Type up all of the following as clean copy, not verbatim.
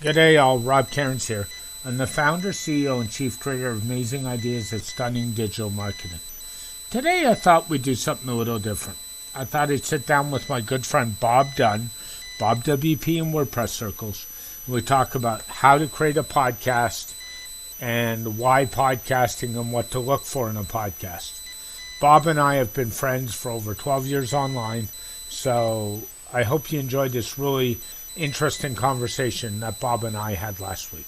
G'day all, Rob Cairns here. I'm the founder, CEO, and chief creator of Amazing Ideas at Stunning Digital Marketing. Today I thought we'd do something a little different. I thought I'd sit down with my good friend Bob Dunn, BobWp in WordPress circles, and we talk about how to create a podcast and why podcasting and what to look for in a podcast. Bob and I have been friends for over 12 years online, so I hope you enjoyed this really interesting conversation that Bob and I had last week.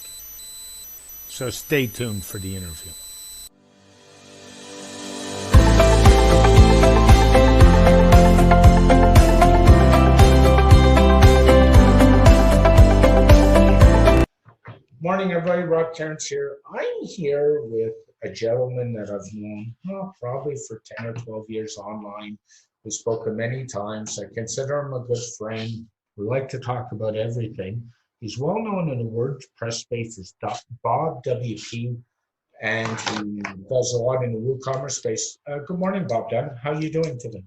So stay tuned for the interview. Morning, everybody. Rob Cairns here. I'm here with a gentleman that I've known probably for 10 or 12 years online. We've spoken many times. I consider him a good friend. We like to talk about everything. He's well known in the WordPress space as BobWp, and he does a lot in the WooCommerce space. Good morning, Bob Dunn. How are you doing today?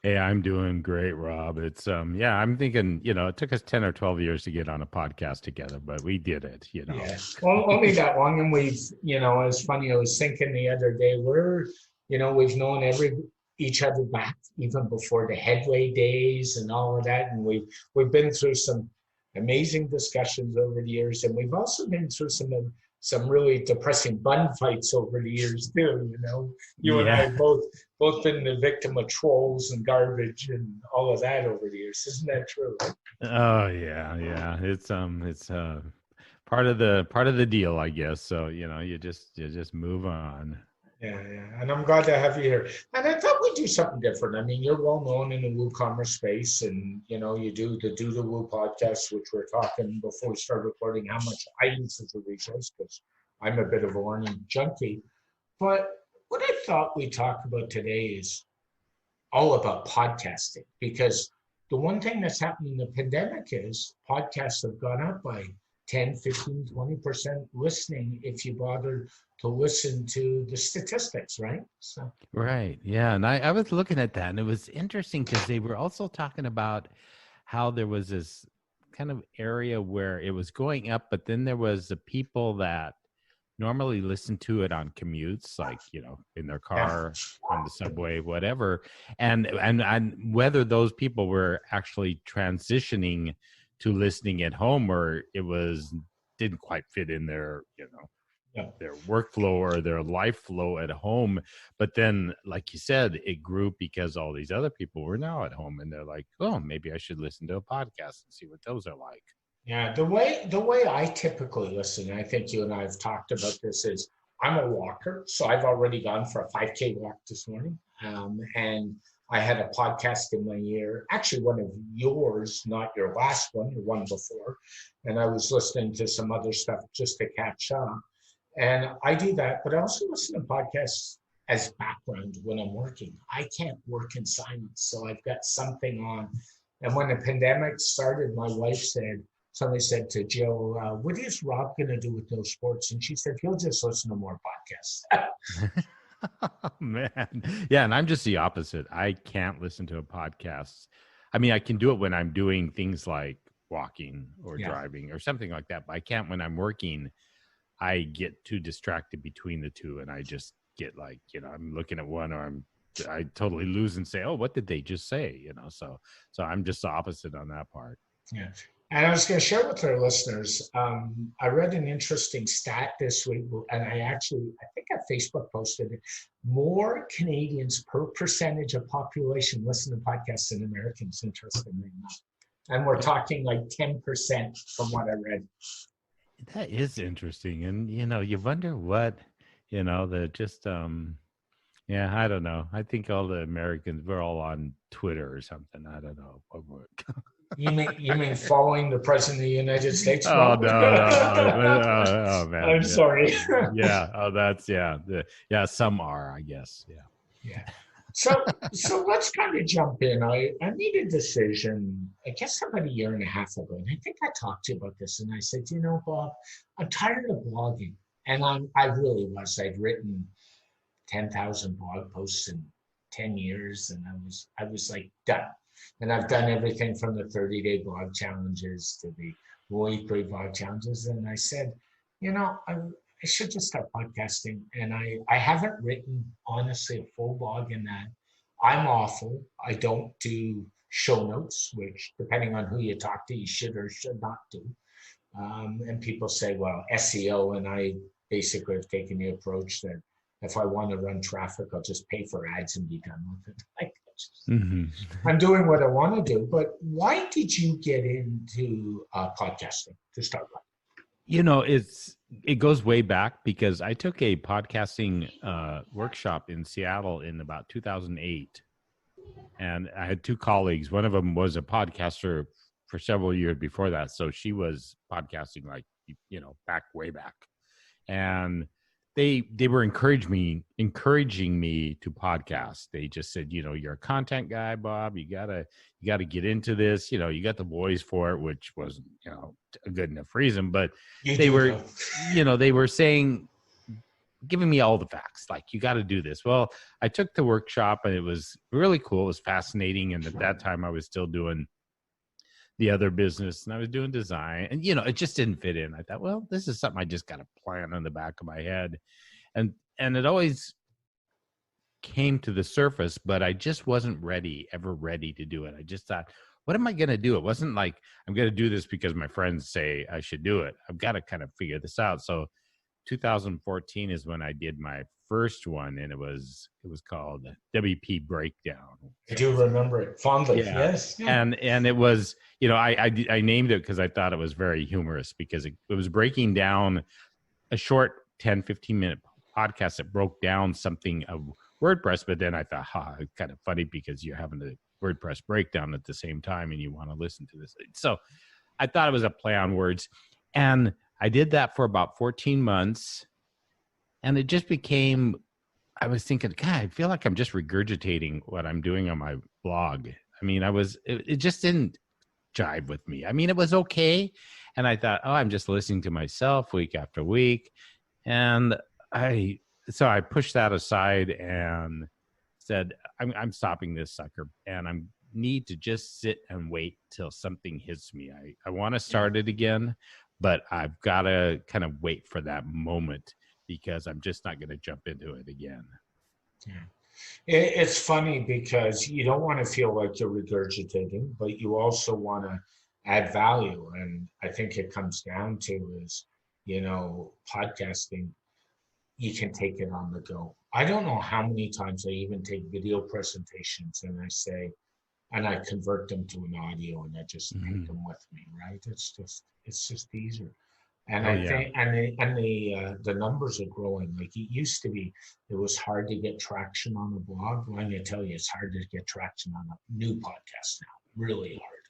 Hey, I'm doing great, Rob. It's I'm thinking, it took us 10 or 12 years to get on a podcast together, but we did it, Yeah, well, only that long. And we've, it's funny, I was thinking the other day, we've known each other back even before the Headway days and all of that. And we've been through some amazing discussions over the years. And we've also been through some really depressing bun fights over the years too. You and I have both been the victim of trolls and garbage and all of that over the years. Isn't that true? Oh yeah. It's part of the deal, I guess. So, you just move on. Yeah. And I'm glad to have you here. And I thought we'd do something different. I mean, you're well known in the WooCommerce space, and you do the Woo podcast, which we're talking before we start recording how much I use as a resource because I'm a bit of a learning junkie. But what I thought we'd talk about today is all about podcasting, because the one thing that's happening in the pandemic is podcasts have gone up by 10, 15, 20% listening if you bother to listen to the statistics, right? So. Right. Yeah. And I was looking at that, and it was interesting because they were also talking about how there was this kind of area where it was going up, but then there was the people that normally listen to it on commutes, like, in their car, on the subway, whatever. And whether those people were actually transitioning to listening at home, or it didn't quite fit in their, their workflow or their life flow at home. But then, like you said, it grew because all these other people were now at home, and they're like, oh, maybe I should listen to a podcast and see what those are like. Yeah, the way I typically listen, and I think you and I have talked about this, is I'm a walker, so I've already gone for a 5K walk this morning, and I had a podcast in my ear, actually one of yours, not your last one, the one before, and I was listening to some other stuff just to catch up, and I do that, but I also listen to podcasts as background when I'm working. I can't work in silence, so I've got something on, and when the pandemic started, somebody said to Jill, what is Rob going to do with those sports? And she said, he'll just listen to more podcasts. Oh, man. Yeah. And I'm just the opposite. I can't listen to a podcast. I mean, I can do it when I'm doing things like walking or driving or something like that, but I can't when I'm working. I get too distracted between the two, and I just get like, I'm looking at one, or I totally lose and say, oh, what did they just say? So I'm just the opposite on that part. Yeah. And I was going to share with our listeners, I read an interesting stat this week, and I think I Facebook posted it. More Canadians per percentage of population listen to podcasts than Americans, interestingly enough. And we're talking like 10% from what I read. That is interesting. And, you wonder what, I don't know. I think all the Americans, we're all on Twitter or something. I don't know. You mean following the president of the United States? Oh, no. Oh, man. I'm sorry. Yeah. Oh, that's, some are, I guess. Yeah. So let's kind of jump in. I made a decision, I guess about a year and a half ago, and I think I talked to you about this, and I said, Bob, I'm tired of blogging. And I really was. I'd written 10,000 blog posts in 10 years, and I was like done. And I've done everything from the 30-day blog challenges to the week, Great Vibe Challenges, and I said, I should just start podcasting. And I haven't written, honestly, a full blog in that. I'm awful. I don't do show notes, which, depending on who you talk to, you should or should not do. And people say, well, SEO, and I basically have taken the approach that if I want to run traffic, I'll just pay for ads and be done with it. I'm doing what I want to do. But why did you get into podcasting to start with? It goes way back because I took a podcasting workshop in Seattle in about 2008. And I had two colleagues. One of them was a podcaster for several years before that. So she was podcasting way back. And they were encouraging me to podcast. They just said, you're a content guy, Bob. You gotta get into this. You got the voice for it, which wasn't, a good enough reason. But they were saying, giving me all the facts, like, you got to do this. Well, I took the workshop and it was really cool. It was fascinating. And at that time I was still doing the other business and I was doing design, and it just didn't fit in. I thought, well, this is something I just got to plan on the back of my head. And it always came to the surface, but I just wasn't ever ready to do it. I just thought, what am I going to do? It wasn't like I'm going to do this because my friends say I should do it. I've got to kind of figure this out. So 2014 is when I did my first one, and it was called WP Breakdown. I do remember it fondly. Yeah. Yes. Yeah. And it was, I named it because I thought it was very humorous, because it was breaking down a short 10-15 minute podcast that broke down something of WordPress. But then I thought, it's kind of funny because you're having a WordPress breakdown at the same time and you want to listen to this. So I thought it was a play on words. And I did that for about 14 months. And it just became, I was thinking, God, I feel like I'm just regurgitating what I'm doing on my blog. I mean, it just didn't jive with me. I mean, it was okay. And I thought, I'm just listening to myself week after week. And so I pushed that aside and said, I'm stopping this sucker, and I need to just sit and wait till something hits me. I want to start it again, but I've got to kind of wait for that moment, because I'm just not going to jump into it again. Yeah. It's funny because you don't want to feel like you're regurgitating, but you also want to add value. And I think it comes down to is, podcasting, you can take it on the go. I don't know how many times I even take video presentations and I convert them to an audio and I just take them with me, right? It's just easier. And think the numbers are growing. Like it used to be, it was hard to get traction on a blog. Well, I'm going to tell you, it's hard to get traction on a new podcast now. Really hard.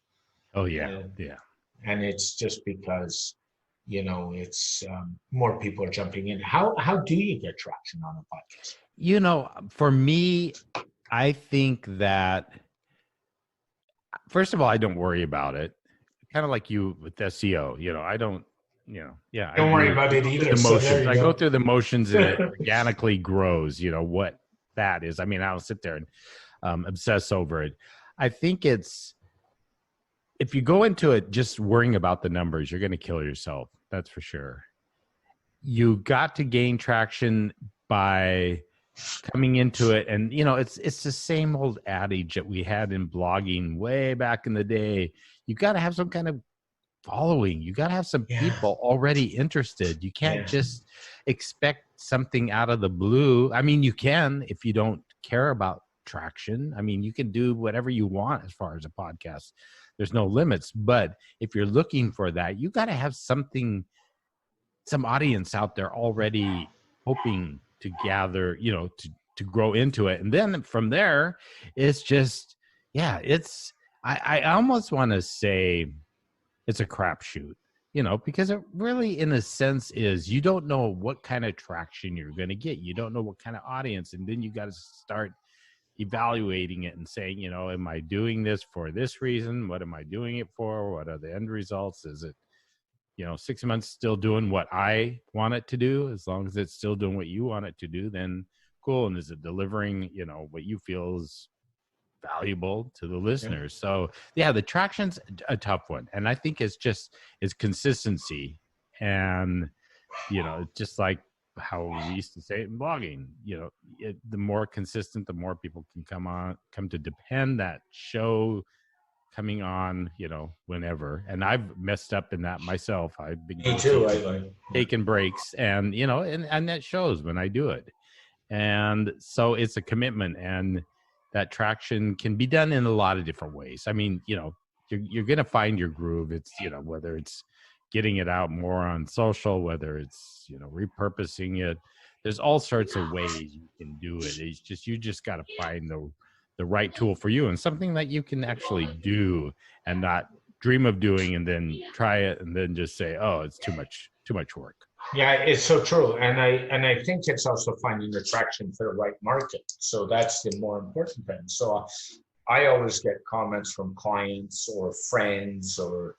Oh yeah, yeah. And it's just because, it's more people are jumping in. How do you get traction on a podcast? For me, I think that, first of all, I don't worry about it. Kind of like you with SEO. I don't. Don't worry about it either. I go through the motions and it organically grows, what that is. I mean, I'll sit there and obsess over it. I think if you go into it just worrying about the numbers, you're going to kill yourself. That's for sure. You got to gain traction by coming into it. And, it's the same old adage that we had in blogging way back in the day. You got to have some kind of following. You got to have some people already interested. You can't just expect something out of the blue. I mean, you can if you don't care about traction. I mean, you can do whatever you want as far as a podcast. There's no limits. But if you're looking for that, you got to have some audience out there already hoping to gather, to grow into it. And then from there, it's just, I almost want to say it's a crapshoot, because it really, in a sense, is you don't know what kind of traction you're going to get. You don't know what kind of audience. And then you got to start evaluating it and saying, am I doing this for this reason? What am I doing it for? What are the end results? Is it, 6 months still doing what I want it to do? As long as it's still doing what you want it to do, then cool. And is it delivering, what you feel is valuable to the listeners. So yeah, the traction's a tough one. And I think it's consistency. And, it's just like how we used to say it in blogging, the more consistent, the more people can come to depend that show coming on, whenever. And I've messed up in that myself. I've been Me too. taking breaks, and and that shows when I do it. And so it's a commitment, and that traction can be done in a lot of different ways. I mean, you're going to find your groove. It's, whether it's getting it out more on social, whether it's, repurposing it. There's all sorts of ways you can do it. It's just, you just got to find the right tool for you, and something that you can actually do and not dream of doing and then try it and then just say, oh, it's too much work. Yeah, it's so true. And I think it's also finding the traction for the right market. So that's the more important thing. So I always get comments from clients or friends or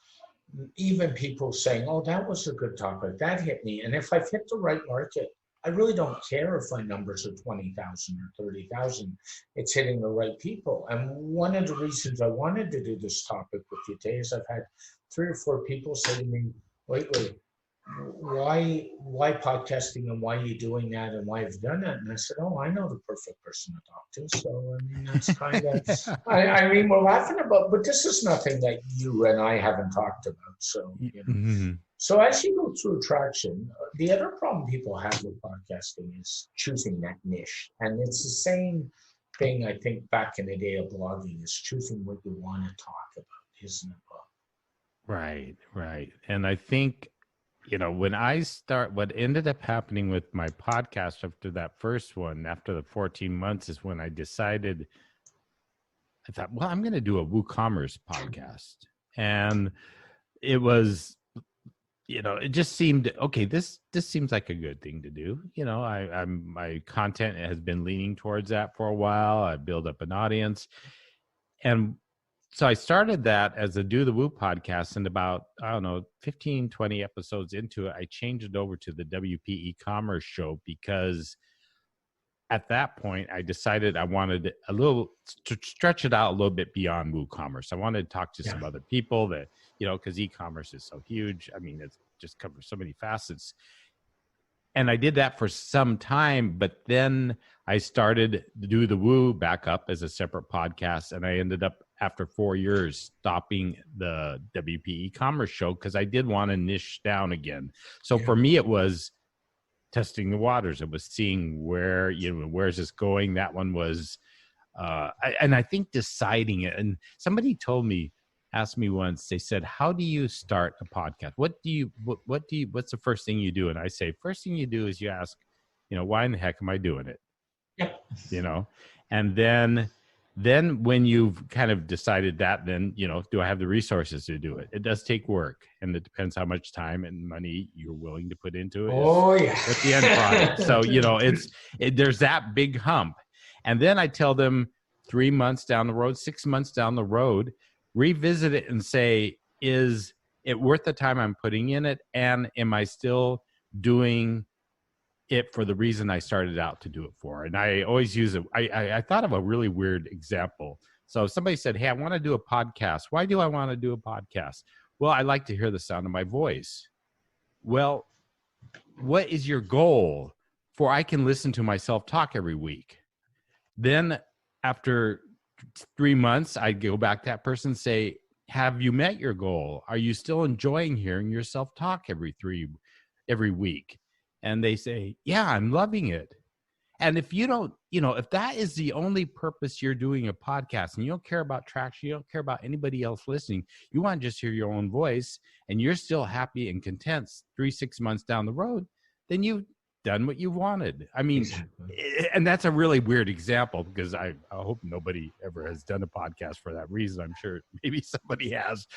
even people saying, oh, that was a good topic. That hit me. And if I've hit the right market, I really don't care if my numbers are 20,000 or 30,000. It's hitting the right people. And one of the reasons I wanted to do this topic with you today is I've had 3 or 4 people say to me lately, why podcasting and why are you doing that and why have you done that? And I said, oh, I know the perfect person to talk to. So, I mean, that's kind of, I mean, we're laughing about, but this is nothing that you and I haven't talked about. So, Mm-hmm. So as you go through traction, the other problem people have with podcasting is choosing that niche. And it's the same thing, I think, back in the day of blogging, is choosing what you want to talk about, isn't it, Bob? Right. And I think, what ended up happening with my podcast after that first one, after the 14 months, is when I thought, well, I'm going to do a WooCommerce podcast. And it was, it just seemed, okay, this seems like a good thing to do. My content has been leaning towards that for a while. I build up an audience. And so I started that as a Do the Woo podcast, and about, 15, 20 episodes into it, I changed it over to the WP e-commerce show, because at that point I decided I wanted to stretch it out a little bit beyond WooCommerce. I wanted to talk to some other people that, because e-commerce is so huge. I mean, it just covers so many facets. And I did that for some time, but then I started to Do the Woo back up as a separate podcast. And I ended up, after 4 years, stopping the WP e-commerce show because I did want to niche down again. So for me, it was testing the waters. It was seeing where's this going? That one was, I think deciding it. And somebody asked me once, they said, how do you start a podcast? What's the first thing you do? And I say, first thing you do is you ask, why in the heck am I doing it? Yep. And then when you've kind of decided that, then, do I have the resources to do it? It does take work, and it depends how much time and money you're willing to put into it. Oh, yeah. With the end product. So, there's that big hump. And then I tell them 3 months down the road, 6 months down the road, revisit it and say, is it worth the time I'm putting in it? And am I still doing it for the reason I started out to do it for? And I always use it. I thought of a really weird example. So somebody said, hey, I want to do a podcast. Why do I want to do a podcast? Well, I like to hear the sound of my voice. Well, what is your goal for I can listen to myself talk every week? Then after 3 months, I'd go back to that person and say, have you met your goal? Are you still enjoying hearing yourself talk every week? And they say, yeah, I'm loving it. And if you don't, if that is the only purpose you're doing a podcast, and you don't care about traction, you don't care about anybody else listening, you want to just hear your own voice, and you're still happy and content 3-6 months down the road, then you've done what you wanted. I mean, and that's a really weird example, because I hope nobody ever has done a podcast for that reason. I'm sure maybe somebody has,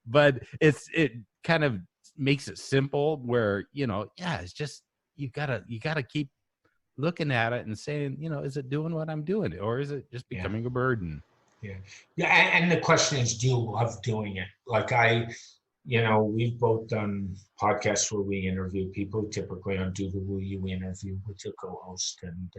but it kind of makes it simple where, it's just, you gotta keep looking at it and saying, is it doing what I'm doing, or is it just becoming a burden? Yeah. And the question is, do you love doing it? Like we've both done podcasts where we interview people. Typically on Do the Woo, you interview with your co-host, and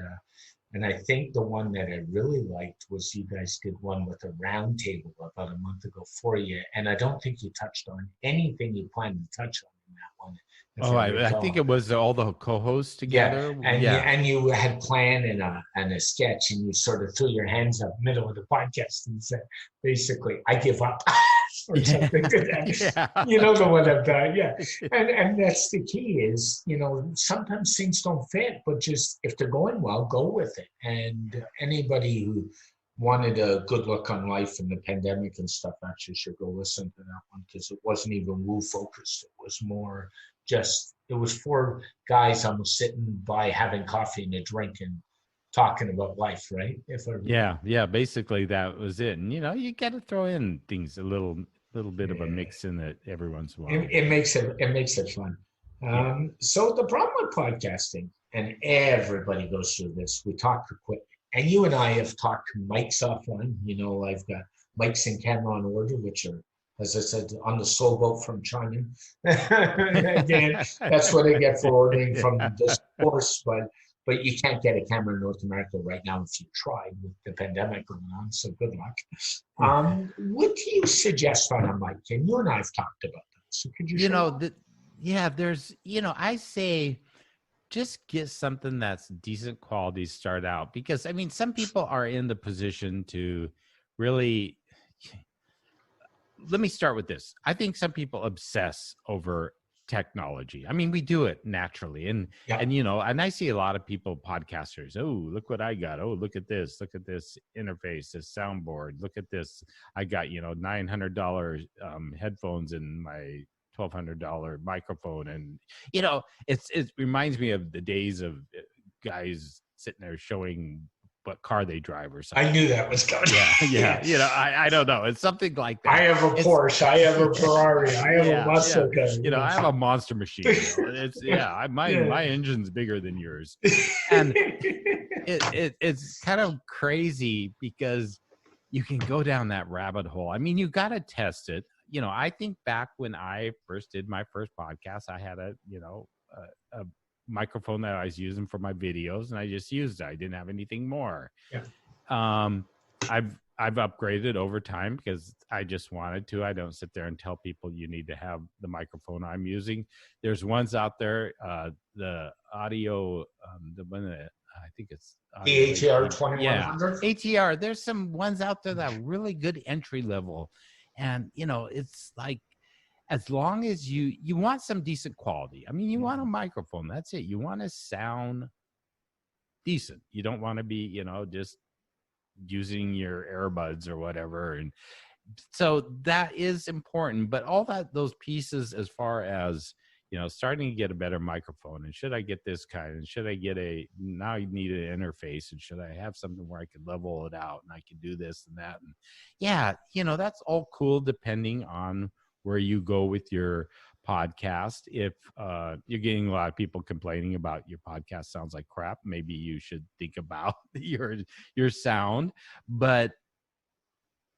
And I think the one that I really liked was you guys did one with a round table about a month ago for you. And I don't think you touched on anything you planned to touch on in that one, if Oh, I I think recall. it was all the co-hosts Yeah, together. and Yeah. you had plan and a sketch, and you sort of threw your hands up middle of the podcast and said, basically, I give up, or Yeah. something to that. Yeah. You know the one I've done, yeah. And that's the key is, sometimes things don't fit, but just if they're going well, go with it. And anybody who wanted a good look on life in the pandemic and stuff actually should go listen to that one because it wasn't even woo focused. It was more just it was for guys almost sitting by having coffee and a drink and talking about life, right? If I Yeah, yeah, basically that was it. And you got to throw in things a little bit of a yeah, mix in it every once in a while. it makes it fun. Yeah. So the problem with podcasting, and everybody goes through this, we talk equipment, and you and I have talked mics offline. I've got mics and camera on order, which are, as I said, on the slow boat from China. Again, that's what I get for ordering from the source, but you can't get a camera in North America right now if you tried with the pandemic going on. So good luck. What do you suggest on a mic? And you and I have talked about that. So could you you share know, that? the, yeah, I say just get something that's decent quality to start out because I mean, some people are in the position to really. Let me start with this. I think some people obsess over technology. I mean, we do it naturally. Yeah. And I see a lot of people, podcasters, oh, look what I got. Oh, look at this interface, this soundboard. Look at this. I got, $900 headphones and my $1,200 microphone. And, it reminds me of the days of guys sitting there showing what car they drive or I something. knew that was coming. Yeah, yeah. Yeah. I don't know. It's something like I that. have a It's Porsche. I have a Ferrari. I have a yeah, yeah. muscle car. I have a monster machine. It's my Yeah. my engine's bigger than yours, and it's kind of crazy because you can go down that rabbit hole. I mean, you got to test it. I think back when I first did my first podcast, I had a microphone that I was using for my videos, and I just used it. I didn't have anything more. Yeah. I've upgraded over time because I just wanted to. I don't sit there and tell people you need to have the microphone I'm using. There's ones out there, the audio, the one that I think it's The ATR yeah, 2100. ATR. There's some ones out there that are really good entry level, and it's like as long as you want some decent quality. I mean, you want a microphone. That's it. You want to sound decent. You don't want to be, just using your earbuds or whatever. And so that is important. But all those pieces, as far as starting to get a better microphone, and should I get this kind, and should I get now you need an interface, and should I have something where I could level it out and I can do this and that, and yeah, that's all cool depending on where you go with your podcast. If you're getting a lot of people complaining about your podcast sounds like crap, maybe you should think about your sound. But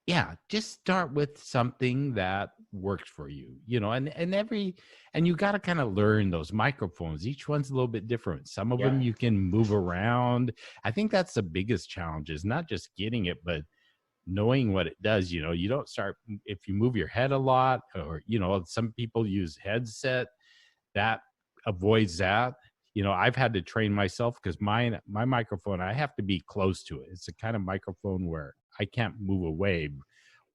yeah, just start with something that works for you, and you got to kind of learn those microphones. Each one's a little bit different. Some of Yeah. them you can move around. I think that's the biggest challenge, is not just getting it, but knowing what it does. You don't start if you move your head a lot, or some people use headset that avoids that. I've had to train myself because my microphone, I have to be close to it. It's a kind of microphone where I can't move away,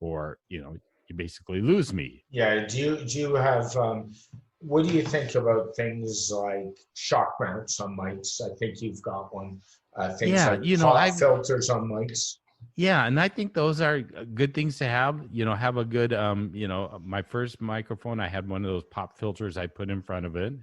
or you basically lose me. Yeah. Do you have what do you think about things like shock mounts on mics? I think you've got one. Things Yeah, like pop I've filters on mics. yeah, and I think those are good things to have. Have a good my first microphone, I had one of those pop filters I put in front of it.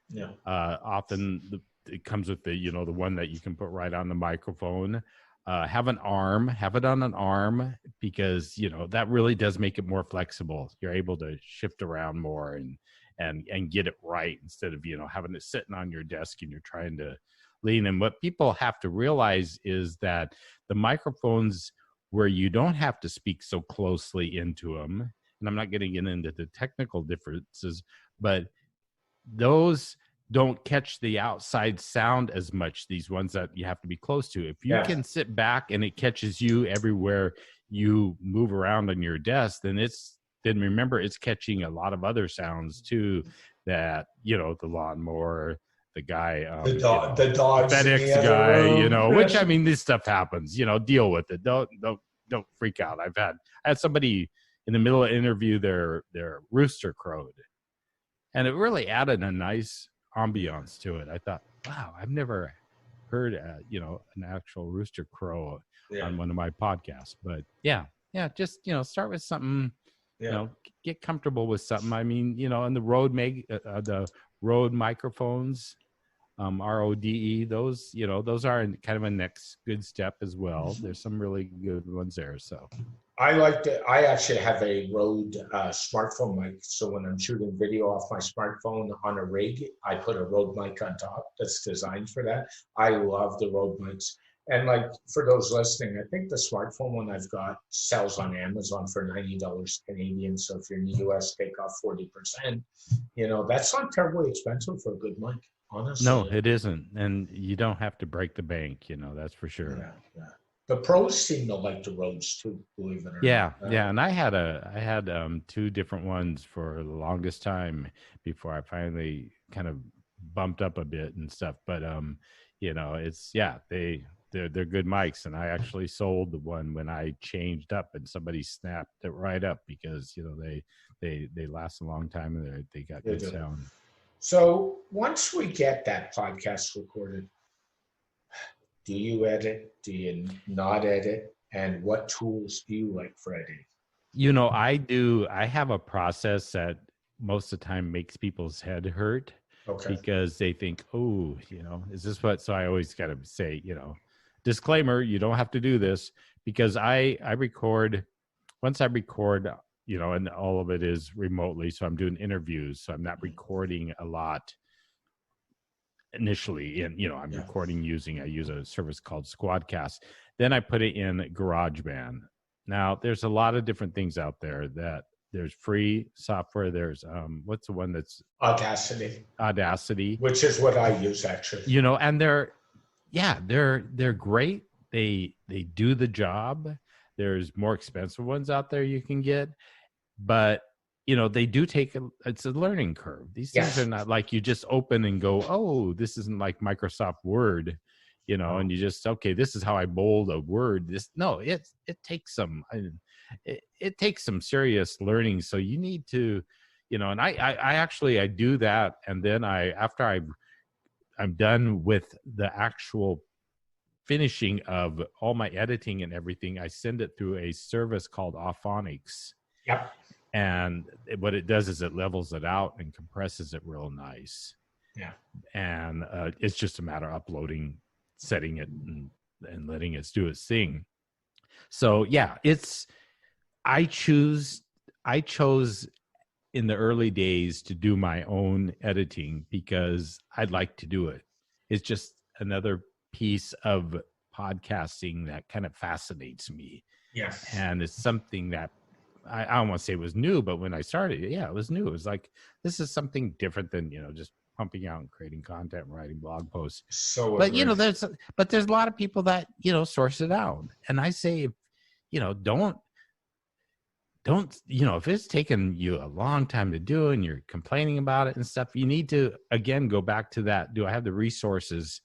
Yeah. Often it comes with the the one that you can put right on the microphone. Have it on an arm, because that really does make it more flexible. You're able to shift around more and get it right, instead of having it sitting on your desk and you're trying to lean. And what people have to realize is that the microphones where you don't have to speak so closely into them, and I'm not getting into the technical differences, but those don't catch the outside sound as much, these ones that you have to be close to. If you can sit back and it catches you everywhere you move around on your desk, then remember, it's catching a lot of other sounds too, that, you know, the lawnmower, the guy, the dogs, FedEx in the guy, room. you know, which, I mean, this stuff happens, you know, deal with it. Don't freak out. I had somebody in the middle of the interview, their rooster crowed, and it really added a nice ambiance to it. I thought, wow, I've never heard, you know, an actual rooster crow on one of my podcasts. But yeah, just, you know, start with something, you know, get comfortable with something. I mean, you know, and the Rode microphones, RODE, those, you know, those are kind of a next good step as well. There's some really good ones there. So I actually have a Rode smartphone mic. So when I'm shooting video off my smartphone on a rig, I put a Rode mic on top that's designed for that. I love the Rode mics. And like, for those listening, I think the smartphone one I've got sells on Amazon for $90 Canadian. So if you're in the US, take off 40%. You know, that's not terribly expensive for a good mic, honestly. No, it isn't. And you don't have to break the bank, you know, that's for sure. Yeah. The pros seem to like the Rodes too, believe it or not. Yeah. And I had 2 different ones for the longest time before I finally kind of bumped up a bit and stuff. But you know, it's they're good mics, and I actually sold the one when I changed up, and somebody snapped it right up because, you know, they last a long time and they got good sound. So once we get that podcast recorded, do you edit? Do you not edit? And what tools do you like for editing? You know, I have a process that most of the time makes people's head hurt. Okay. Because they think, oh, you know, is this what? So I always got to say, you know, disclaimer, you don't have to do this, because I record, once I record, you know, and all of it is remotely. So I'm doing interviews. So I'm not recording a lot initially. And, you know, I'm recording I use a service called Squadcast. Then I put it in GarageBand. Now, there's a lot of different things out there that there's free software. There's what's the one that's Audacity, which is what I use, actually. You know, and they're great. They do the job. There's more expensive ones out there you can get, but you know, they do it's a learning curve. These things are not like you just open and go, oh, this isn't like Microsoft Word, you know, and you just, okay, this is how I bold a word. It takes some serious learning. So you need to, you know, and I actually do that. And then after I'm done with the actual finishing of all my editing and everything, I send it through a service called Auphonics. Yep. And what it does is it levels it out and compresses it real nice. Yeah. And it's just a matter of uploading, setting it, and letting it do its thing. So yeah, I chose in the early days to do my own editing because I'd like to do it. It's just another piece of podcasting that kind of fascinates me. Yes. And it's something that I don't want to say it was new, but when I started, it was new. It was like, this is something different than, you know, just pumping out and creating content and writing blog posts. But you know, there's a lot of people that, you know, source it out. And I say, you know, don't, you know, if it's taken you a long time to do and you're complaining about it and stuff, you need to, again, go back to that. Do I have the resources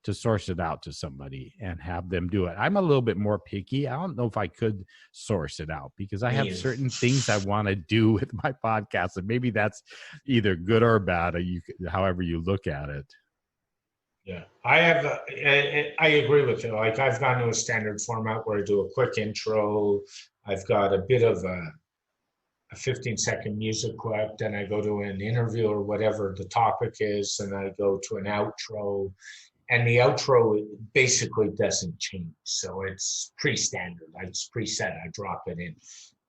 to source it out to somebody and have them do it? I'm a little bit more picky. I don't know if I could source it out because I have certain things I want to do with my podcast, and maybe that's either good or bad, however you look at it. Yeah, I agree with you. Like, I've gone to a standard format where I do a quick intro. I've got a bit of a 15-second music clip, then I go to an interview or whatever the topic is, and I go to an outro. And the outro basically doesn't change. So it's pre-standard. It's preset. I drop it in.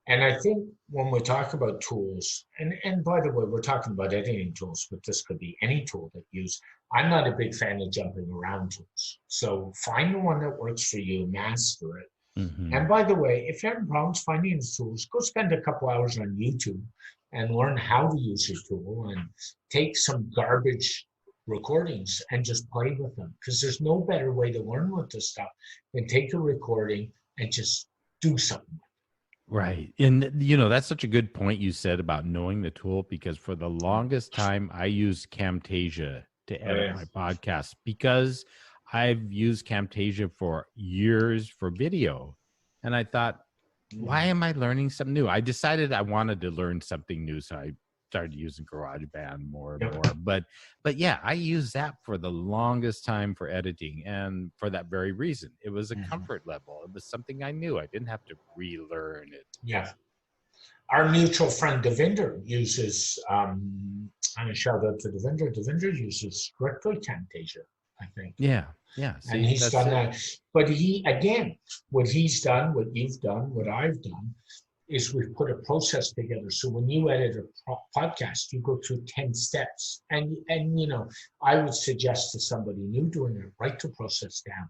And I think when we talk about tools, and by the way, we're talking about editing tools, but this could be any tool that you use. I'm not a big fan of jumping around tools. So find the one that works for you, master it. Mm-hmm. And by the way, if you're having problems finding the tools, go spend a couple hours on YouTube and learn how to use your tool, and take some garbage recordings and just play with them, because there's no better way to learn with this stuff than take a recording and just do something. Right. And, you know, that's such a good point you said about knowing the tool, because for the longest time, I used Camtasia to edit my podcast, because I've used Camtasia for years for video. And I thought, why am I learning something new? I decided I wanted to learn something new. So I started using GarageBand more and more. But yeah, I used that for the longest time for editing, and for that very reason. It was a comfort level. It was something I knew. I didn't have to relearn it. Yeah. Our mutual friend Devinder uses, and a shout out to Devinder. Devinder uses strictly Camtasia, I think. Yeah. Yeah. See, and he's done that. But he, again, what he's done, what you've done, what I've done, is we've put a process together. So when you edit a podcast, you go through 10 steps. And you know, I would suggest to somebody new doing it, write the process down.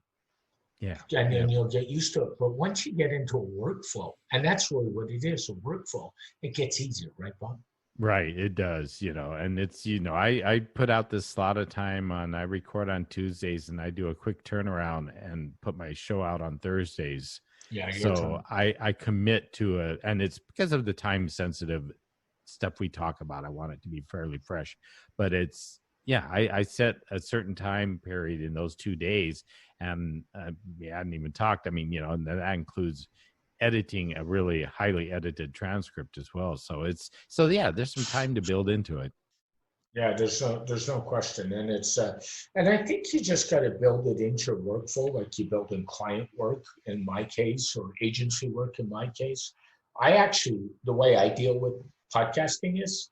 Yeah. And then you'll get used to it. But once you get into a workflow, and that's really what it is, a workflow, it gets easier, right, Bob? Right. It does, you know, and it's, you know, I put out this slot of time I record on Tuesdays, and I do a quick turnaround and put my show out on Thursdays. Yeah. So I commit to it, and it's because of the time sensitive stuff we talk about. I want it to be fairly fresh, but it's, yeah, I set a certain time period in those 2 days, and we hadn't even talked. I mean, you know, and that includes editing a really highly edited transcript as well. So yeah, there's some time to build into it. Yeah, there's no question, and it's and I think you just got to build it into your workflow, like you build in client work in my case, or agency work in my case. I actually, the way I deal with podcasting is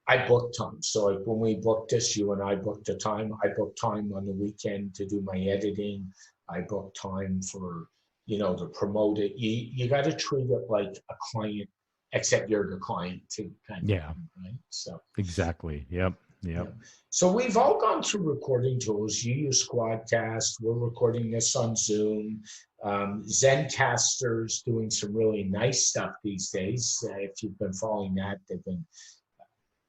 I book time. So like when we booked this, you and I booked a time. I book time on the weekend to do my editing. I book time for, you know, to promote it. You got to treat it like a client, except you're the client too. Kind of thing, right? So exactly. Yep. Yeah. So we've all gone through recording tools. You use Squadcast. We're recording this on Zoom. Zencaster's doing some really nice stuff these days. If you've been following that, they've been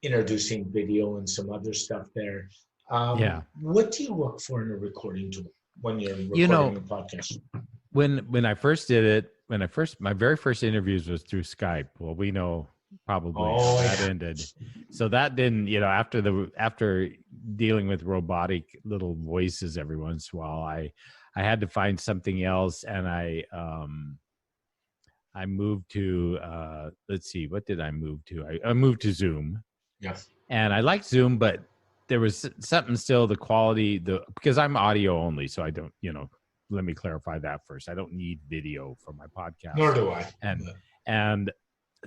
introducing video and some other stuff there. What do you look for in a recording tool when you're recording a podcast? When I first did it, my very first interviews was through Skype. Well, we know probably that ended. So that didn't, you know, after dealing with robotic little voices every once in a while, I had to find something else, and I moved to let's see, what did I move to? I moved to Zoom. Yes. And I liked Zoom, but there was something still, the quality, because I'm audio only, so I don't, you know, let me clarify that first. I don't need video for my podcast. Nor do I. And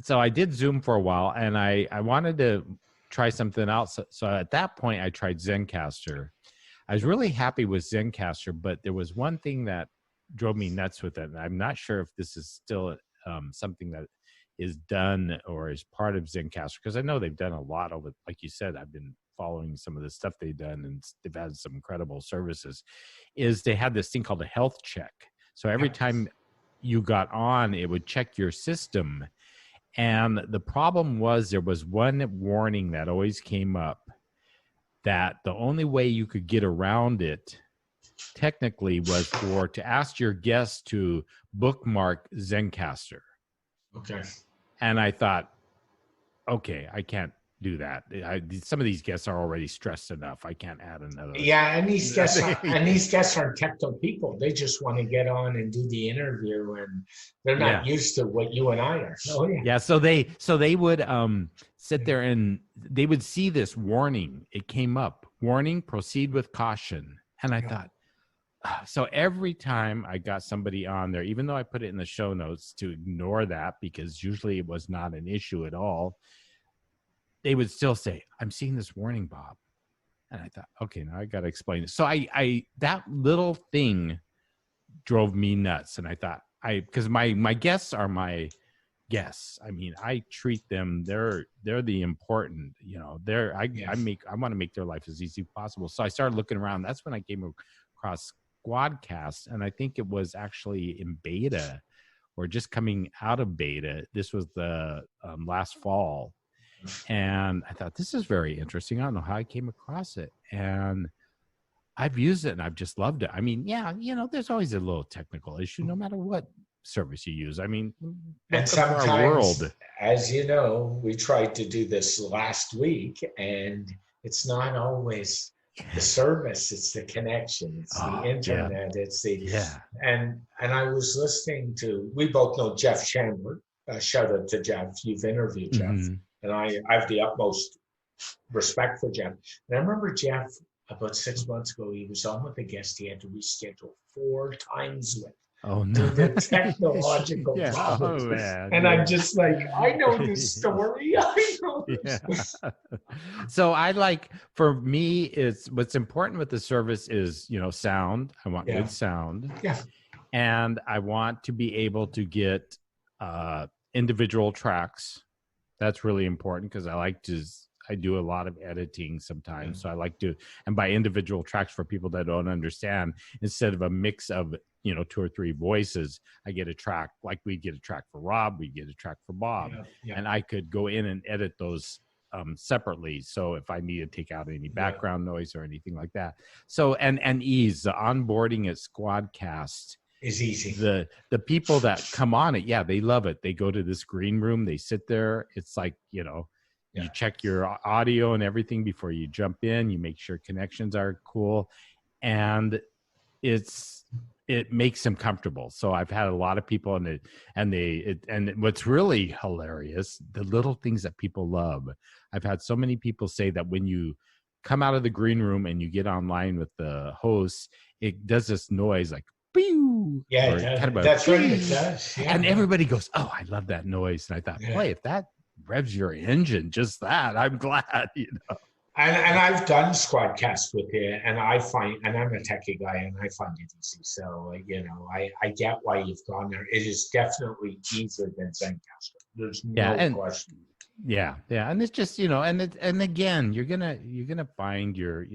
so I did Zoom for a while, and I wanted to try something else. So at that point, I tried Zencaster. I was really happy with Zencaster, but there was one thing that drove me nuts with it. And I'm not sure if this is still something that is done or is part of Zencaster, because I know they've done a lot of it. Like you said, I've been following some of the stuff they've done, and they've had some incredible services. Is they had this thing called a health check. So every time you got on, it would check your system. And the problem was, there was one warning that always came up, that the only way you could get around it technically was to ask your guests to bookmark Zencaster. Okay. And I thought, okay, I can't do that. Some of these guests are already stressed enough. I can't add another. Yeah, and these guests aren't technical people. They just want to get on and do the interview, and they're not used to what you and I are. Oh yeah. Yeah. So they would sit there, and they would see this warning. It came up, warning: proceed with caution. And I thought, so every time I got somebody on there, even though I put it in the show notes to ignore that, because usually it was not an issue at all, they would still say, I'm seeing this warning, Bob. And I thought, okay, now I got to explain it. So I that little thing drove me nuts. And I thought, because my guests are my guests. I mean, I treat them, they're the important, you know, I want to make their life as easy as possible. So I started looking around. That's when I came across Squadcast, and I think it was actually in beta or just coming out of beta. This was the last fall, And I thought, this is very interesting. I don't know how I came across it. And I've used it and I've just loved it. I mean, yeah, there's always a little technical issue no matter what service you use. I mean, And welcome to our sometimes, world. as you know, we tried to do this last week, and it's not always the service, it's the connection, it's the Yeah. internet, it's the Yeah. and I was listening to, we both know Jeff Chandler. Shout out to Jeff. You've interviewed Jeff, and I have the utmost respect for Jeff. And I remember Jeff about 6 months ago, he was on with a guest he had to reschedule 4 times with. Oh no! The technological problems, man. and I'm just like, I know this story. I know this. So for me, it's what's important with the service is sound. I want good sound, and I want to be able to get individual tracks. That's really important because I do a lot of editing sometimes. So I like to, and by individual tracks for people that don't understand, instead of a mix of 2 or 3 voices, I get a track, like we'd get a track for Rob, we'd get a track for Bob, and I could go in and edit those separately. So if I need to take out any background noise or anything like that. So, and ease, the onboarding at Squadcast is easy. The people that come on it, they love it. They go to this green room, they sit there. It's like, you check your audio and everything before you jump in. You make sure connections are cool, and it makes them comfortable. So I've had a lot of people and what's really hilarious, the little things that people love. I've had so many people say that when you come out of the green room and you get online with the host, it does this noise like pew. Yeah, kind of that's right. It does. Yeah. And everybody goes, "Oh, I love that noise." And I thought, boy, if that revs your engine, just that, I'm glad, And I've done Squadcast with you, and I find, and I'm a techie guy, and I find it easy. So I get why you've gone there. It is definitely easier than Zencaster. There's no question. Yeah, and it's just and again, you're gonna find your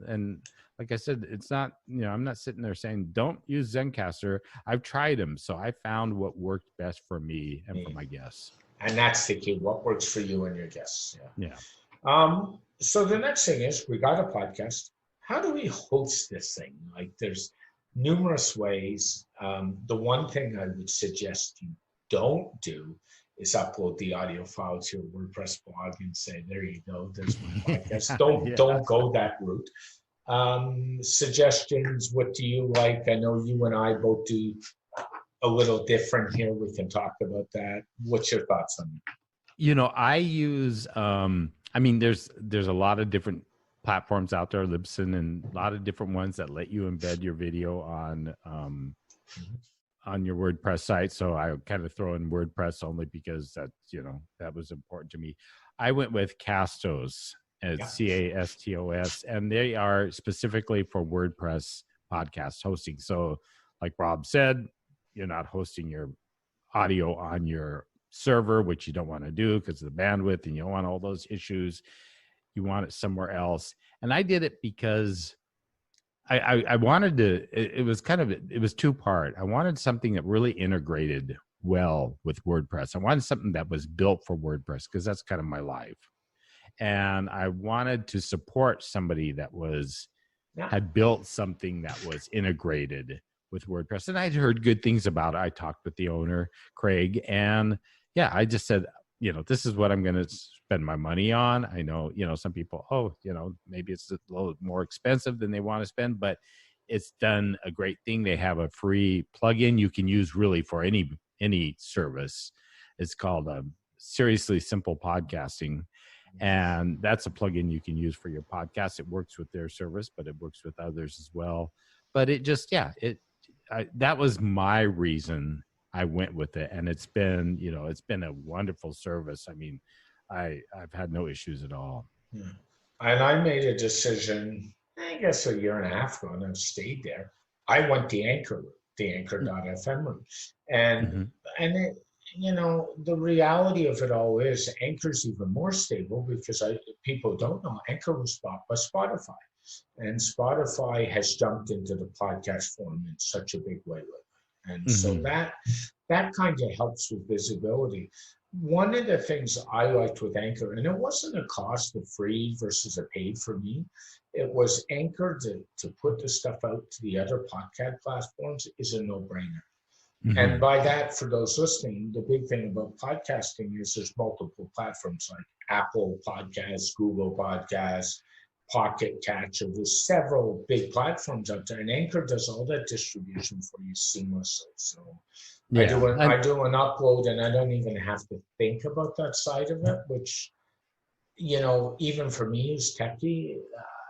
and like I said, it's not I'm not sitting there saying don't use Zencaster. I've tried them, so I found what worked best for me and for my guests. And that's the key. What works for you and your guests. Yeah. So the next thing is, we got a podcast. How do we host this thing? Like, there's numerous ways. The one thing I would suggest you don't do is upload the audio file to your WordPress blog and say, there you go, there's my podcast. Don't go that route. Suggestions, what do you like? I know you and I both do a little different here. We can talk about that. What's your thoughts on that? I use there's a lot of different platforms out there, Libsyn, and a lot of different ones that let you embed your video on your WordPress site. So I kind of throw in WordPress only because that was important to me. I went with Castos, Castos, and they are specifically for WordPress podcast hosting. So like Rob said, you're not hosting your audio on your server, which you don't want to do because of the bandwidth, and you don't want all those issues. You want it somewhere else. And I did it because I wanted to, it was 2-part. I wanted something that really integrated well with WordPress. I wanted something that was built for WordPress because that's kind of my life. And I wanted to support somebody that had built something that was integrated with WordPress. And I'd heard good things about it. I talked with the owner, Craig, and I just said, this is what I'm going to spend my money on. I know, some people, maybe it's a little more expensive than they want to spend, but it's done a great thing. They have a free plugin you can use really for any service. It's called Seriously Simple Podcasting. And that's a plugin you can use for your podcast. It works with their service, but it works with others as well. But it just, that was my reason I went with it. And it's been, it's been a wonderful service. I mean, I've had no issues at all. Yeah. And I made a decision, I guess 1.5 years ago, and I've stayed there. I went the Anchor route, the Anchor.fm route. And, and it, the reality of it all is Anchor's even more stable because people don't know Anchor was bought by Spotify. And Spotify has jumped into the podcast form in such a big way lately. And so that kind of helps with visibility. one of the things I liked with Anchor, and it wasn't a cost of free versus a paid for me, it was Anchor to put the stuff out to the other podcast platforms is a no-brainer. And Mhm. by that, for those listening, the big thing about podcasting is there's multiple platforms like Apple Podcasts, Google Podcasts, Pocket Catcher. There's several big platforms out there, and Anchor does all that distribution for you seamlessly. So Yeah. I do an upload, and I don't even have to think about that side of it. Which, even for me as techie,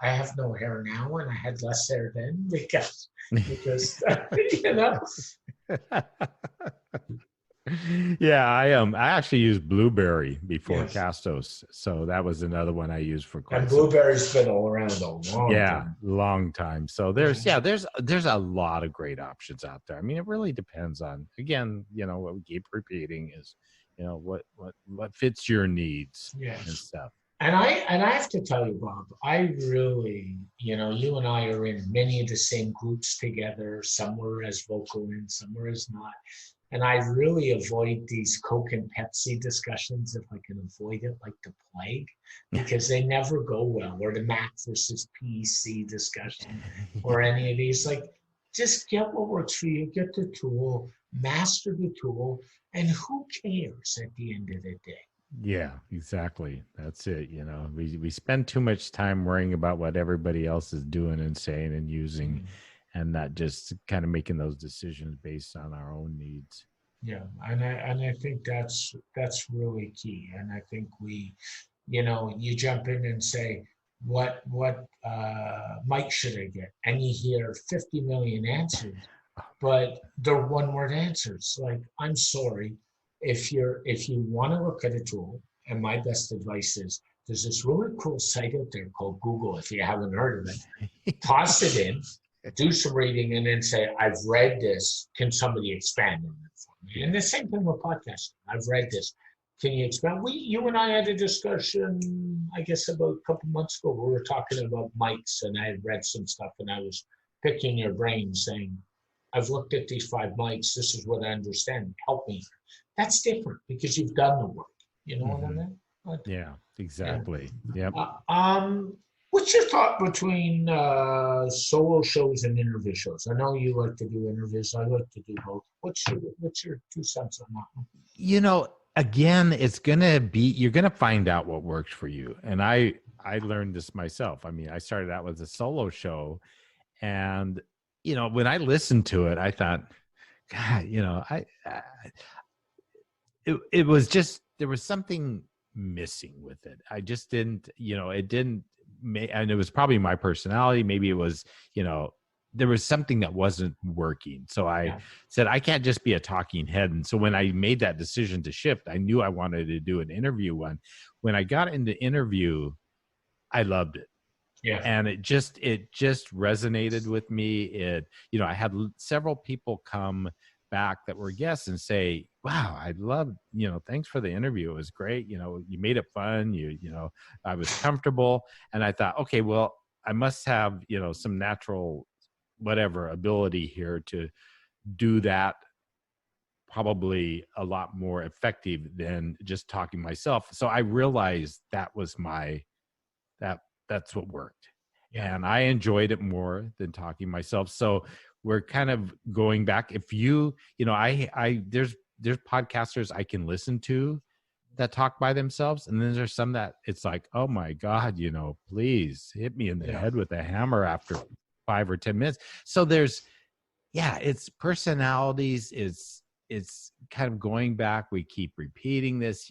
I have no hair now, and I had less hair then because you know. Yeah, I actually used Blueberry before Yes. Castos, so that was another one I used for And quite some. Blueberry's been all around a long Yeah, time. long time. So there's a lot of great options out there. I mean, it really depends on, again, what we keep repeating is, what fits your needs and Yes. stuff. And I have to tell you, Bob, I really, you and I are in many of the same groups together. Some were as vocal in, some were as not. And I really avoid these Coke and Pepsi discussions if I can avoid it like the plague, because they never go well. Or the Mac versus PC discussion, or any of these. Like, just get what works for you, get the tool, master the tool, and who cares at the end of the day? Yeah, exactly. That's it. We spend too much time worrying about what everybody else is doing and saying and using, and not just kind of making those decisions based on our own needs. Yeah, and I think that's really key. And I think you jump in and say, what mic should I get? And you hear 50 million answers, but they're one word answers. Like, I'm sorry, if you want to look at a tool, and my best advice is there's this really cool site out there called Google, if you haven't heard of it. Toss it in, do some reading, and then say, I've read this. Can somebody expand on it for me? And the same thing with podcasting. I've read this. Can you expand? You and I had a discussion, I guess, about a couple months ago. We were talking about mics, and I had read some stuff, and I was picking your brain, saying, I've looked at these 5 mics. This is what I understand. Help me. That's different because you've done the work. You know what I mean? But, Yeah, yeah. exactly. Yep. What's your thought between solo shows and interview shows? I know you like to do interviews. I like to do both. What's your 2 cents on that one? Again, you're gonna find out what works for you. And I learned this myself. I mean, I started out with a solo show, and when I listened to it, I thought, God, it was just, there was something missing with it. I just didn't, it didn't and it was probably my personality. Maybe it was, there was something that wasn't working. So I said, I can't just be a talking head. And so when I made that decision to shift, I knew I wanted to do an interview one. When I got into interview, I loved it. Yeah. And it just resonated with me. I had several people come back that were guests and say, wow, I love, thanks for the interview. It was great. You made it fun. I was comfortable. And I thought, okay, well, I must have, some natural, whatever ability here to do that, probably a lot more effective than just talking myself. So I realized that was that's what worked. Yeah. And I enjoyed it more than talking myself. So we're kind of going back. If there's podcasters I can listen to that talk by themselves. And then there's some that it's like, oh my God, please hit me in the head with a hammer after 5 or 10 minutes. So it's personalities. It's kind of going back. We keep repeating this,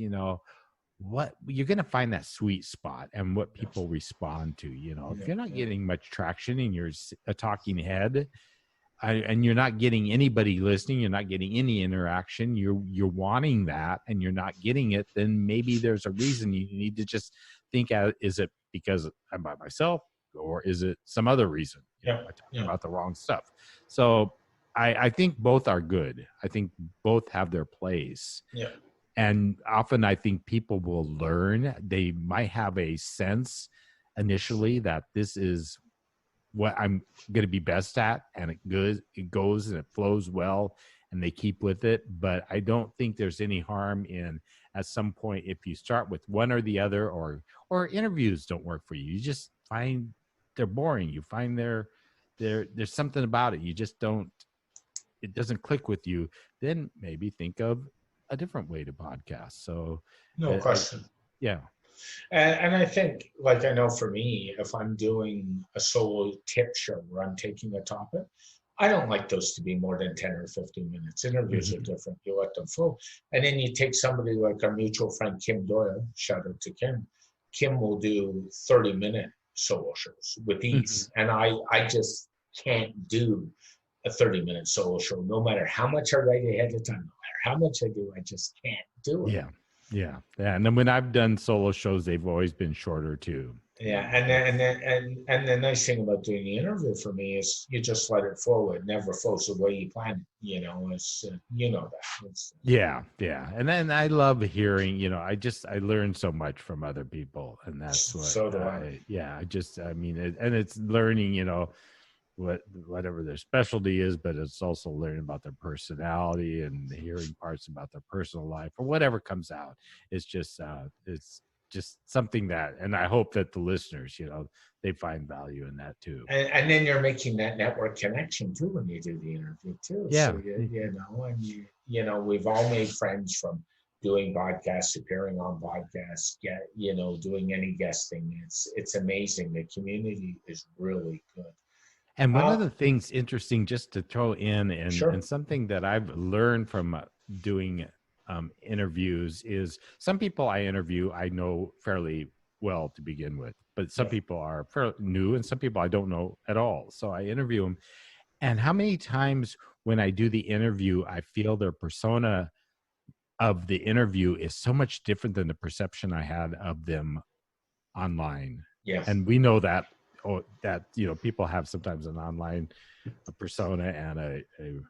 what you're going to find that sweet spot and what people respond to. If you're not getting much traction and you're a talking head, and you're not getting anybody listening, you're not getting any interaction, you're wanting that and you're not getting it, then maybe there's a reason. You need to just think out, is it because I'm by myself, or is it some other reason? I'm talking about the wrong stuff. So I think both are good. I think both have their place. Yeah. And often I think people will learn. They might have a sense initially that this is what I'm going to be best at, and it goes and it flows well, and they keep with it. But I don't think there's any harm in at some point, if you start with one or the other, or interviews don't work for you, you just find they're boring. You find there's something about it. You just don't, it doesn't click with you. Then maybe think of a different way to podcast. So No question. Yeah. And I think, like, I know for me, if I'm doing a solo tip show where I'm taking a topic, I don't like those to be more than 10 or 15 minutes. Interviews are different. You let them flow. And then you take somebody like our mutual friend, Kim Doyle, shout out to Kim. Kim will do 30-minute solo shows with ease. And I just can't do a 30-minute solo show, no matter how much I write ahead of time, no matter how much I do, I just can't do it. Yeah. And then when I've done solo shows, they've always been shorter too. Yeah, and the nice thing about doing the interview for me is you just let it flow. It never flows the way you plan it. You know, it's you know that. Yeah, and then I love hearing. You know, I learn so much from other people, and that's what. So do I. Yeah, I mean, and it's learning. You know, whatever their specialty is, but it's also learning about their personality and hearing parts about their personal life or whatever comes out. It's just something that, and I hope that the listeners, you know, they find value in that too. And then you're making that network connection too when you do the interview too. Yeah. So you know, and you know, we've all made friends from doing podcasts, appearing on podcasts, doing any guesting. It's amazing. The community is really good. And one of the things interesting just to throw in, and, Sure. and something that I've learned from doing interviews is some people I interview, I know fairly well to begin with, but some people are fairly new and some people I don't know at all. So I interview them. And how many times when I do the interview, I feel their persona of the interview is so much different than the perception I had of them online. Yeah. And we know that, you know, people have sometimes an online persona and a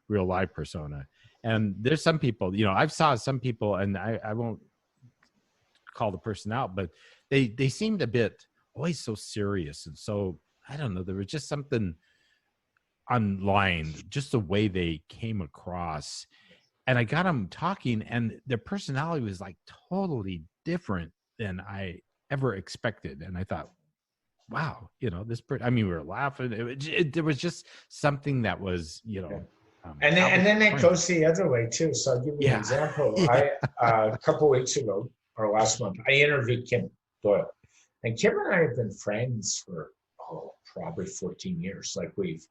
real life persona. And there's some people, you know, I've saw some people, and I won't call the person out, but they seemed a bit always so serious. And so, I don't know, there was just something online, just the way they came across. And I got them talking, and their personality was like totally different than I ever expected. And I thought, wow, you know, we were laughing. There was just something that was, you know. And then it goes the other way too. So I'll give you an example. I a couple of weeks ago or last month, I interviewed Kim Doyle. And Kim and I have been friends for probably 14 years. Like we've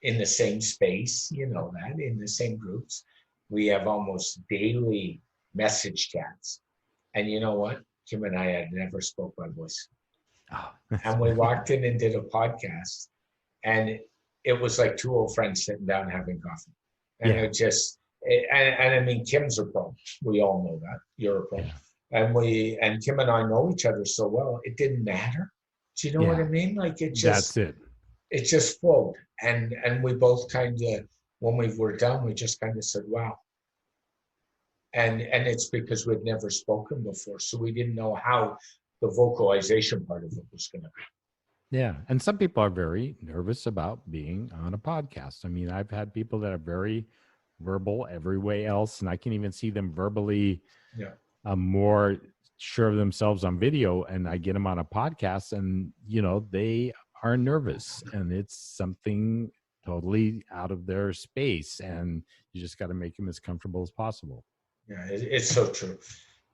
in the same space, you know that, in the same groups. We have almost daily message chats. And you know what? Kim and I had never spoke by voice. And we walked in and did a podcast, and it was like two old friends sitting down having coffee. And it just, and I mean, Kim's a pro. We all know that. You're a pro. Yeah. And Kim and I know each other so well, it didn't matter. Do you know what I mean? Like it just, that's it. It just flowed. And we both kind of, when we were done, we just kind of said, wow. And it's because we'd never spoken before. So we didn't know how the vocalization part of it was going to be. Yeah. And some people are very nervous about being on a podcast. I mean, I've had people that are very verbal every way else, and I can even see them verbally more sure of themselves on video, and I get them on a podcast and, you know, they are nervous, and it's something totally out of their space, and you just got to make them as comfortable as possible. Yeah, it's so true.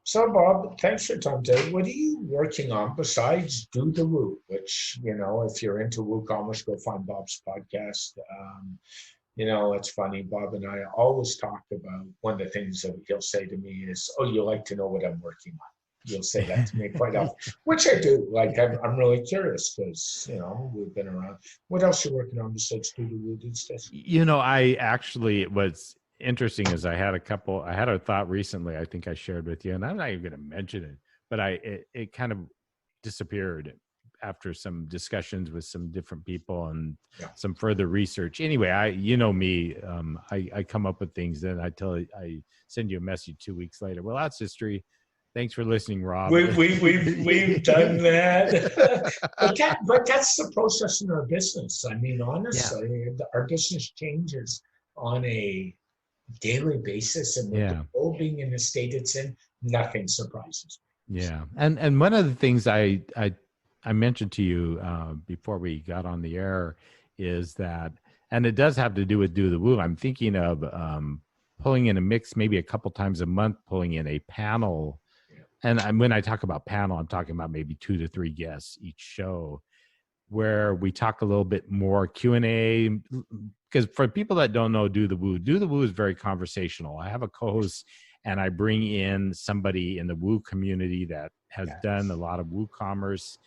So, Bob, thanks for your time today. What are you working on besides Do the Woo, which, you know, if you're into WooCommerce, go find Bob's podcast. You know, it's funny, Bob and I always talk about, one of the things that he'll say to me is, oh, you like to know what I'm working on. You'll say that to me quite often, which I do. Like, I'm really curious because, you know, we've been around. What else are you working on besides Do the Woo these days? You know, I actually was... interesting is I had a thought recently, I think I shared with you, and I'm not even going to mention it, but it kind of disappeared after some discussions with some different people and some further research. Anyway, you know me, I come up with things, then I send you a message 2 weeks later. Well, that's history. Thanks for listening, Rob. We've done that. but that's the process in our business. I mean, honestly, our business changes on a daily basis, and with the Yeah. world being in the state it's in, nothing surprises me. Yeah. And one of the things I mentioned to you before we got on the air is that, and it does have to do with Do the Woo. I'm thinking of pulling in a mix maybe a couple times a month, pulling in a panel. Yeah. And when I talk about panel, I'm talking about maybe 2 to 3 guests each show, where we talk a little bit more Q&A. Because for people that don't know Do the Woo is very conversational. I have a co-host and I bring in somebody in the Woo community that has done a lot of WooCommerce,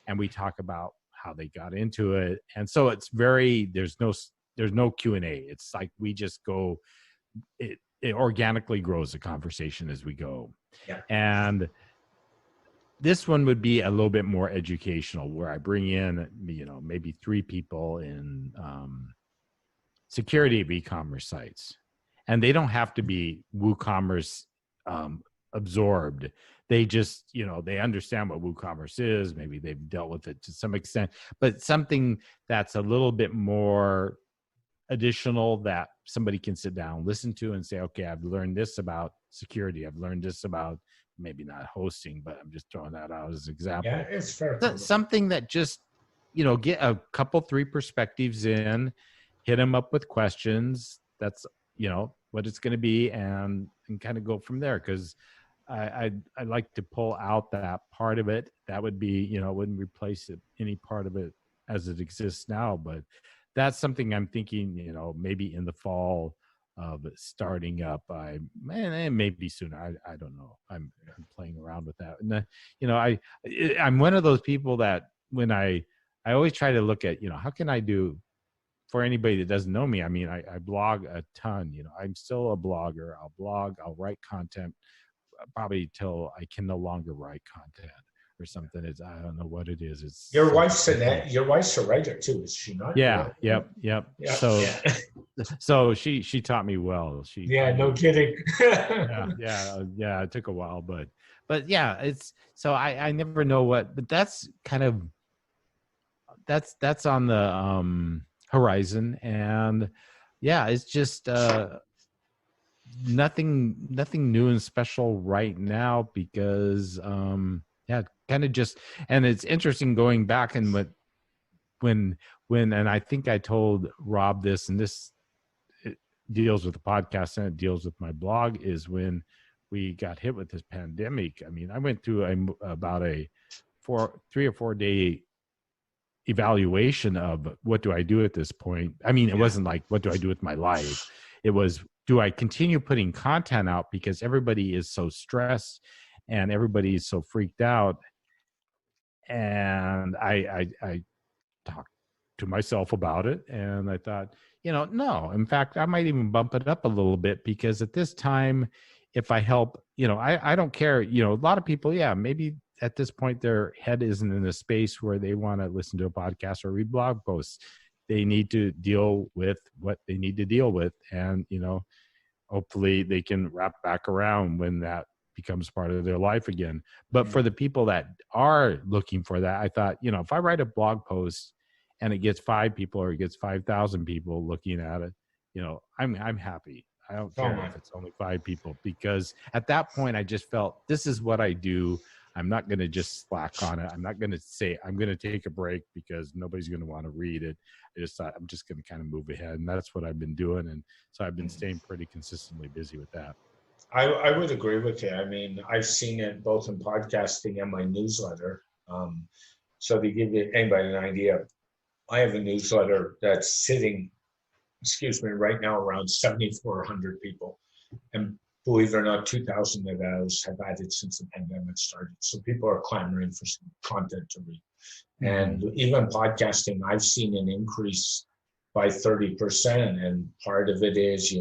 and we talk about how they got into it. And so it's very, there's no Q&A. It's like we just go, it organically grows the conversation as we go. Yeah. And this one would be a little bit more educational, where I bring in, maybe 3 people in security of e-commerce sites. And they don't have to be WooCommerce absorbed. They just, they understand what WooCommerce is. Maybe they've dealt with it to some extent, but something that's a little bit more additional that somebody can sit down, listen to, and say, okay, I've learned this about security. I've learned this about maybe not hosting, but I'm just throwing that out as an example. Yeah, it's fair. Something that just, get a couple, 3 perspectives in, hit them up with questions. That's, what it's going to be, and kind of go from there. Because I like to pull out that part of it. That would be, wouldn't replace any part of it as it exists now. But that's something I'm thinking, maybe in the fall of starting up. Maybe sooner. I don't know. I'm playing around with that. And I'm one of those people that when I always try to look at, how can I do, for anybody that doesn't know me, I mean, I blog a ton. I'm still a blogger. I'll blog, I'll write content probably till I can no longer write content or something. I don't know what it is. It's your wife's a writer too, is she not? Yeah. Yep. So she taught me well. No kidding. yeah. It took a while, but yeah, it's, so I never know but that's kind of, that's on the horizon. And yeah, it's just nothing new and special right now, because kind of just, and it's interesting going back and when and I think I told Rob this, and this, it deals with the podcast and it deals with my blog, is when we got hit with this pandemic. I mean, I went through about a 3 or 4 day evaluation of what do I do at this point. I mean, it wasn't like, what do I do with my life? It was, do I continue putting content out because everybody is so stressed and everybody is so freaked out? And I talked to myself about it, and I thought, no, in fact, I might even bump it up a little bit, because at this time, if I help, I don't care, a lot of people, maybe at this point their head isn't in a space where they want to listen to a podcast or read blog posts. They need to deal with what they need to deal with. And, hopefully they can wrap back around when that becomes part of their life again. But for the people that are looking for that, I thought, if I write a blog post and it gets 5 people or it gets 5,000 people looking at it, I'm happy. I don't care if it's only 5 people, because at that point I just felt, this is what I do. I'm not going to just slack on it. I'm not going to say I'm going to take a break because nobody's going to want to read it. I just thought I'm just going to kind of move ahead. And that's what I've been doing. And so I've been staying pretty consistently busy with that. I would agree with you. I mean, I've seen it both in podcasting and my newsletter. So to give anybody an idea, I have a newsletter that's sitting, right now around 7,400 people. And believe it or not, 2,000 of those have added since the pandemic started. So people are clamoring for some content to read. And even podcasting, I've seen an increase by 30%. And part of it is,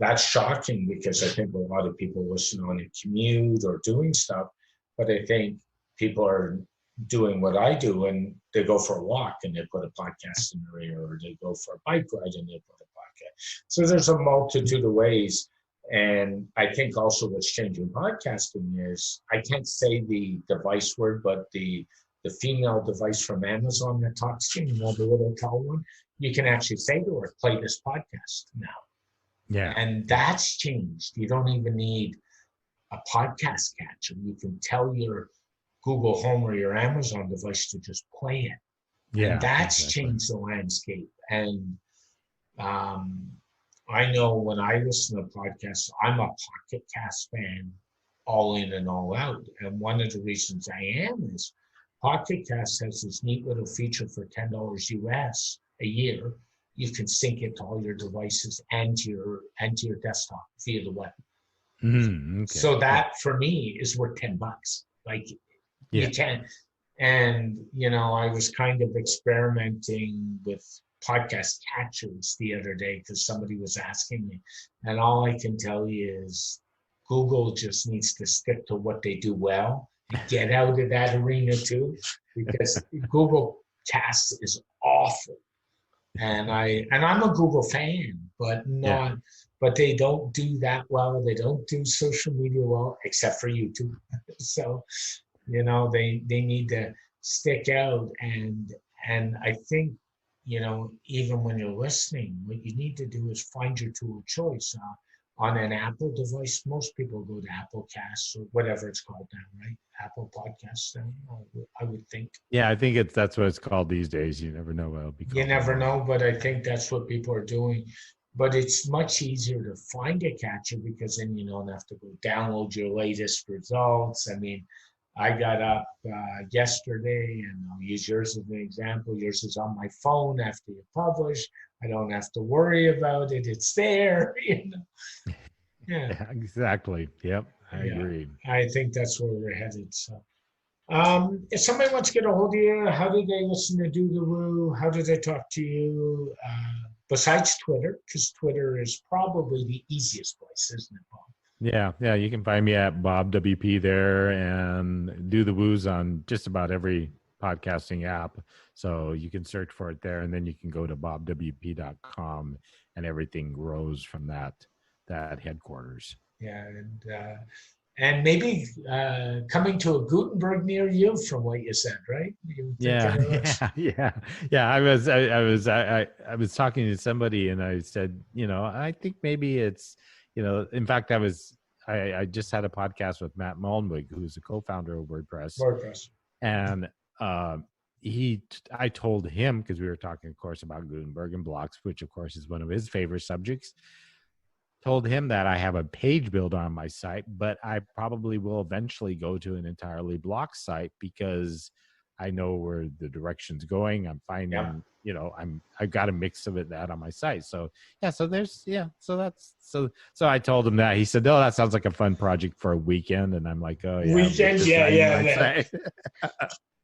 that's shocking, because I think a lot of people listen on a commute or doing stuff. But I think people are doing what I do, and they go for a walk and they put a podcast in their ear, or they go for a bike ride and they put a podcast. So there's a multitude of ways. And I think also what's changing podcasting is, I can't say the device word, but the female device from Amazon that talks to you, the little tall one, you can actually say to her, play this podcast now. Yeah. And that's changed. You don't even need a podcast catcher. You can tell your Google Home or your Amazon device to just play it. And Yeah, that's exactly. changed the landscape. And I know when I listen to podcasts, I'm a Pocket Cast fan, all in and all out. And one of the reasons I am is Pocket Cast has this neat little feature for $10 US a year. You can sync it to all your devices and to your desktop via the web. Okay. So Yeah. that for me is worth $10. Like you Yeah. can, and I was kind of experimenting with podcast catchers the other day because somebody was asking me, and all I can tell you is Google just needs to stick to what they do well and get out of that arena too, because Google Cast is awful. And I'm a Google fan, but Yeah. not but they don't do that well. They don't do social media well, except for YouTube. So, they need to stick out, and I think, even when you're listening, what you need to do is find your tool of choice. On an Apple device, most people go to Apple Casts or whatever it's called now, right? Apple Podcasts, I would think. Yeah, I think that's what it's called these days. You never know what it'll be You called never tomorrow. know, but I think that's what people are doing. But it's much easier to find a catcher because then you don't have to go download your latest results. I mean, I got up yesterday, and I'll use yours as an example. Yours is on my phone after you publish. I don't have to worry about it. It's there. Yeah, Yeah, exactly. Yep, I yeah. agree. I think that's where we're headed. So. If somebody wants to get a hold of you, how do they listen to Do the Woo? How do they talk to you? Besides Twitter, because Twitter is probably the easiest place, isn't it, Bob? Yeah. You can find me at BobWp there, and Do the Woos on just about every podcasting app. So you can search for it there, and then you can go to BobWp.com, and everything grows from that headquarters. Yeah, and maybe coming to a Gutenberg near you, from what you said, right? You were thinking Yeah, of us. yeah. I was talking to somebody, and I said, I think maybe it's, in fact, I just had a podcast with Matt Mullenweg, who's a co-founder of WordPress, WordPress. and I told him, because we were talking, of course, about Gutenberg and blocks, which of course is one of his favorite subjects. Told him that I have a page builder on my site, but I probably will eventually go to an entirely block site because I know where the direction's going. I'm Yeah. finding, I've got a mix of that on my site. So so I told him that. He said, "Oh, that sounds like a fun project for a weekend." And I'm like, "Oh yeah, Weekend, just yeah, writing yeah. my site."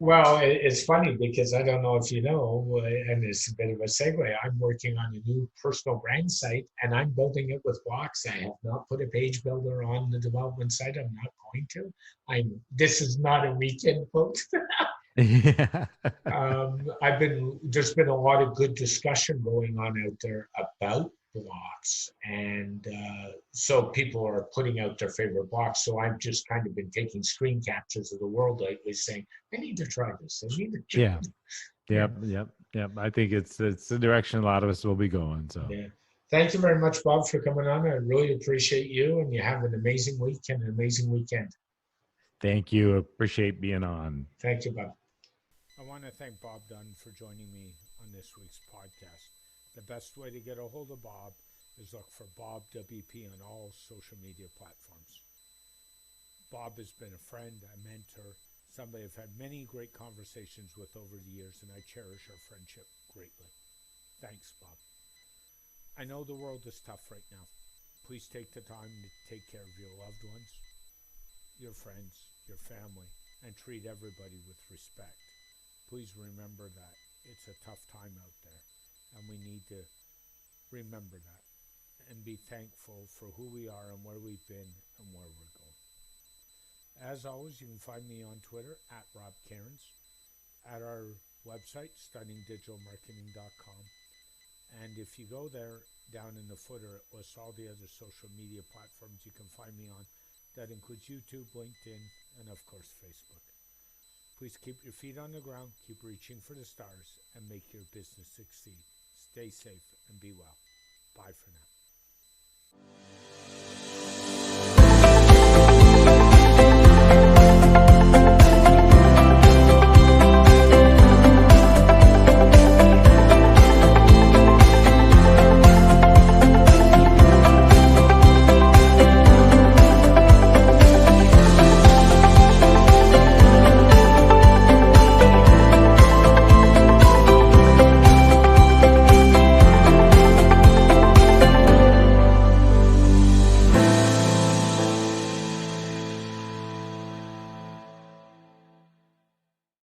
Well, it's funny because I don't know if you know, and it's a bit of a segue. I'm working on a new personal brand site, and I'm building it with blocks. I have not put a page builder on the development site. I'm not going to. This is not a weekend, folks. Yeah. There's been a lot of good discussion going on out there about blocks, and so people are putting out their favorite blocks. So I've just kind of been taking screen captures of the world lately, saying, "I need to try this. I need to try Yeah. this." Yep. I think it's the direction a lot of us will be going. So Yeah. Thank you very much, Bob, for coming on. I really appreciate you, and you have an amazing week and an amazing weekend. thank you. Appreciate being on. Thank you, Bob. I want to thank Bob Dunn for joining me on this week's podcast. The best way to get a hold of Bob is look for BobWp on all social media platforms. Bob has been a friend, a mentor, somebody I've had many great conversations with over the years, and I cherish our friendship greatly. Thanks, Bob. I know the world is tough right now. Please take the time to take care of your loved ones, your friends, your family, and treat everybody with respect. Please remember that it's a tough time out there, and we need to remember that and be thankful for who we are and where we've been and where we're going. As always, you can find me on Twitter at Rob Cairns, at our website, stunningdigitalmarketing.com. And if you go there, down in the footer, it lists all the other social media platforms you can find me on. That includes YouTube, LinkedIn, and of course, Facebook. Please keep your feet on the ground, keep reaching for the stars, and make your business succeed. Stay safe and be well. Bye for now.